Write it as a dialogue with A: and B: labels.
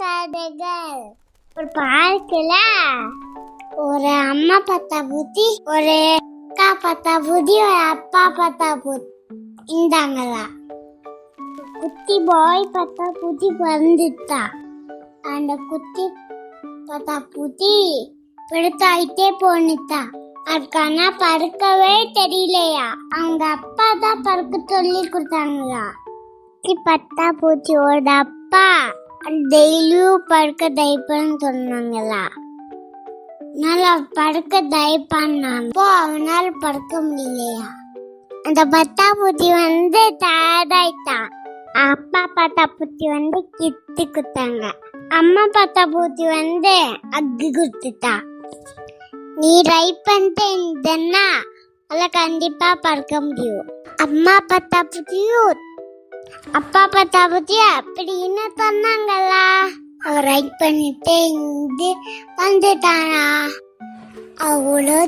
A: கதைகள். ஒரு பார்க்கல ஒரு அம்மா பார்த்தா பூத்தி, ஒரு அக்கா பார்த்தா பூத்தி, ஒரு அப்பா பார்த்தா பூத்தி இருந்தாங்களா. குட்டி பாய் பார்த்தா பூத்தி பிறந்துட்டா. அந்த குட்டி பார்த்தா பூத்தி பெருத்தாயிட்டே போனிட்டா. அதுக்கான பறக்கவே தெரியலையா. அவங்க அப்பா தான் பறக்க சொல்லி கொடுத்தாங்களா. பத்தா பூச்சியோட அப்பா டெய்லியும் படுக்க தைப்பன்னு சொன்னாங்களா. நல்லா படுக்க தைப்பான்னப்போ அவனால படுக்க முடியலையா. அந்த பத்தா பூச்சி டயர்டாயிட்டா. அப்பா பார்த்தா பூச்சி கிட்டு குத்தாங்க. அம்மா பார்த்தா பூச்சி அக்கு குத்துட்டா. நீ ட்ரை பண்ணிட்டு இருந்தன்னா அதெல்லாம் கண்டிப்பா படுக்க முடியும். அம்மா பார்த்தா பூச்சியும் அப்பா பார்த்தா பூச்சி அப்படின்னு சொன்னாங்களா. அவர் ரைட் பண்ணிட்டு இருந்து வந்துட்டானா. அவ்வளோ